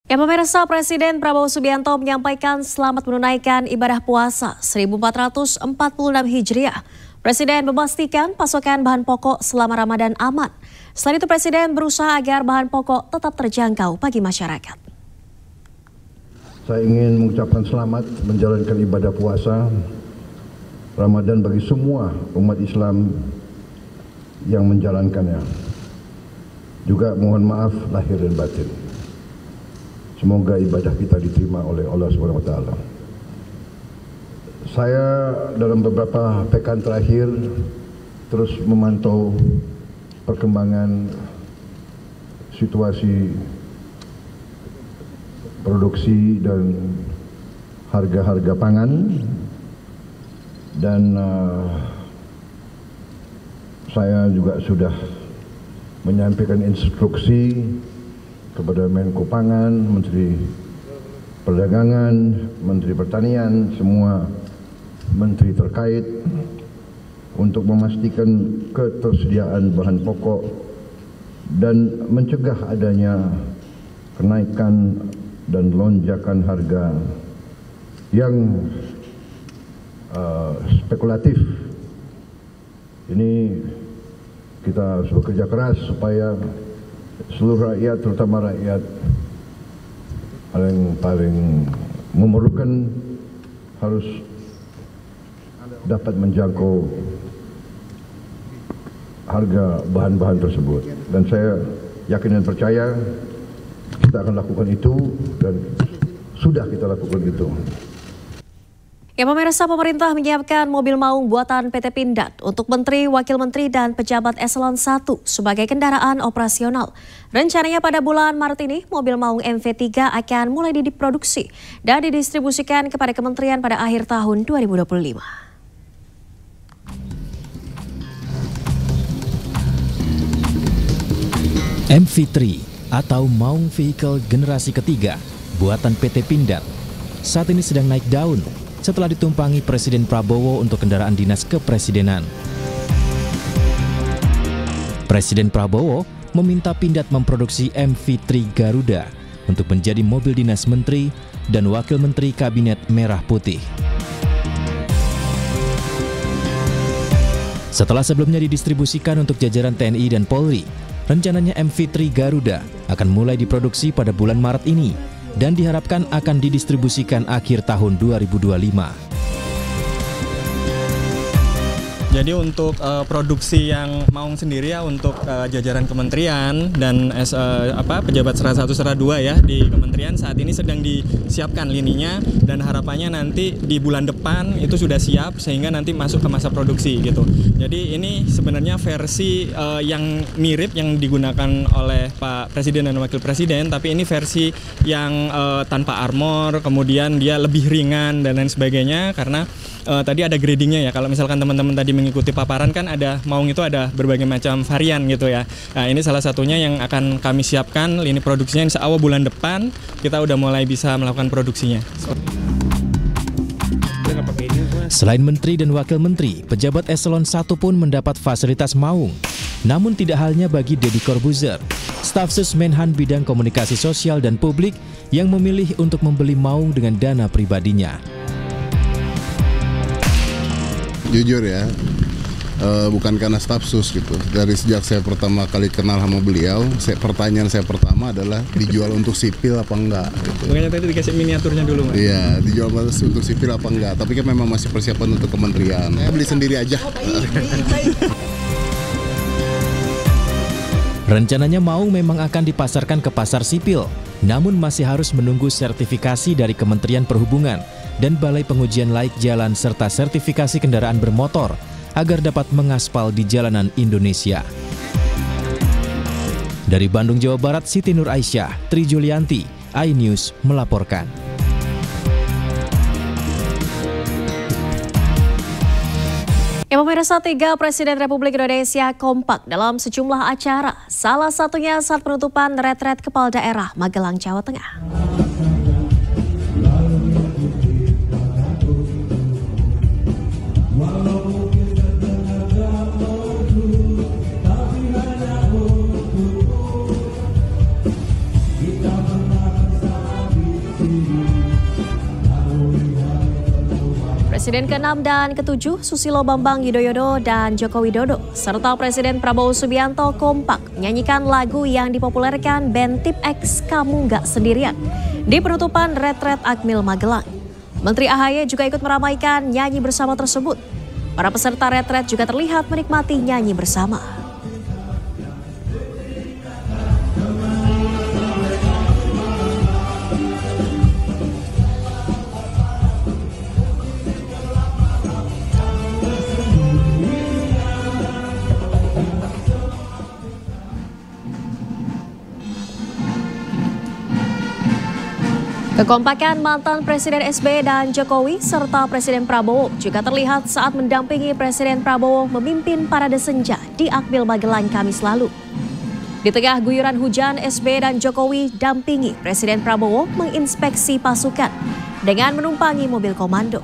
Ya pemirsa, Presiden Prabowo Subianto menyampaikan selamat menunaikan ibadah puasa 1446 Hijriah. Presiden memastikan pasokan bahan pokok selama Ramadan aman. Selain itu, Presiden berusaha agar bahan pokok tetap terjangkau bagi masyarakat. Saya ingin mengucapkan selamat menjalankan ibadah puasa Ramadan bagi semua umat Islam yang menjalankannya. Juga mohon maaf lahir dan batin. Semoga ibadah kita diterima oleh Allah SWT. Saya dalam beberapa pekan terakhir terus memantau perkembangan situasi produksi dan harga-harga pangan, dan saya juga sudah menyampaikan instruksi kepada Menko Pangan, Menteri Perdagangan, Menteri Pertanian, semua menteri terkait untuk memastikan ketersediaan bahan pokok dan mencegah adanya kenaikan dan lonjakan harga yang spekulatif. Ini kita harus bekerja keras supaya seluruh rakyat, terutama rakyat paling memerlukan, harus dapat menjangkau harga bahan-bahan tersebut. Dan saya yakin dan percaya kita akan lakukan itu, dan sudah kita lakukan itu. Ya pemirsa, pemerintah menyiapkan mobil maung buatan PT Pindad untuk Menteri, Wakil Menteri, dan pejabat eselon 1 sebagai kendaraan operasional. Rencananya pada bulan Maret ini, mobil maung MV3 akan mulai diproduksi dan didistribusikan kepada kementerian pada akhir tahun 2025. MV3 atau Maung Vehicle generasi ketiga buatan PT Pindad saat ini sedang naik daun setelah ditumpangi Presiden Prabowo untuk kendaraan dinas kepresidenan. Presiden Prabowo meminta Pindad memproduksi MV3 Garuda untuk menjadi mobil dinas menteri dan wakil menteri kabinet merah putih. Setelah sebelumnya didistribusikan untuk jajaran TNI dan Polri, rencananya MV3 Garuda akan mulai diproduksi pada bulan Maret ini dan diharapkan akan didistribusikan akhir tahun 2025. Jadi untuk produksi yang Maung sendiri ya, untuk jajaran kementerian dan pejabat serah 1 serah 2 ya di kementerian saat ini sedang disiapkan lininya, dan harapannya nanti di bulan depan itu sudah siap sehingga nanti masuk ke masa produksi gitu. Jadi ini sebenarnya versi yang mirip yang digunakan oleh Pak Presiden dan Wakil Presiden, tapi ini versi yang tanpa armor, kemudian dia lebih ringan dan lain sebagainya, karena tadi ada gradingnya ya. Kalau misalkan teman-teman tadi mengikuti paparan kan ada Maung itu ada berbagai macam varian gitu ya. Nah ini salah satunya yang akan kami siapkan lini produksinya, insya Allah bulan depan kita udah mulai bisa melakukan produksinya. Selain menteri dan wakil menteri, pejabat eselon 1 pun mendapat fasilitas Maung. Namun tidak halnya bagi Deddy Corbuzier, staf sus Menhan bidang komunikasi sosial dan publik yang memilih untuk membeli Maung dengan dana pribadinya. Jujur ya, bukan karena staf sus gitu. Dari sejak saya pertama kali kenal sama beliau, pertanyaan saya pertama adalah dijual untuk sipil apa enggak gitu. Makanya tadi dikasih miniaturnya dulu, Mas. Iya, dijual untuk sipil apa enggak, tapi kan memang masih persiapan untuk kementerian. Saya beli sendiri aja. Rencananya Maung memang akan dipasarkan ke pasar sipil, namun masih harus menunggu sertifikasi dari Kementerian Perhubungan dan Balai Pengujian Laik Jalan serta sertifikasi kendaraan bermotor agar dapat mengaspal di jalanan Indonesia. Dari Bandung, Jawa Barat, Siti Nur Aisyah, Tri Julianti, iNews melaporkan. Ya pemirsa, 3 Presiden Republik Indonesia kompak dalam sejumlah acara. Salah satunya saat penutupan retret Kepala Daerah Magelang, Jawa Tengah. Presiden ke-6 dan ke-7 Susilo Bambang Yudhoyono dan Joko Widodo serta Presiden Prabowo Subianto kompak menyanyikan lagu yang dipopulerkan band Tip X Kamu Nggak Sendirian di penutupan retret Akmil Magelang. Menteri AHY juga ikut meramaikan nyanyi bersama tersebut. Para peserta retret juga terlihat menikmati nyanyi bersama. Kekompakan mantan Presiden SBY dan Jokowi serta Presiden Prabowo juga terlihat saat mendampingi Presiden Prabowo memimpin parade senja di Akmil Magelang Kamis lalu. Di tengah guyuran hujan, SBY dan Jokowi dampingi Presiden Prabowo menginspeksi pasukan dengan menumpangi mobil komando.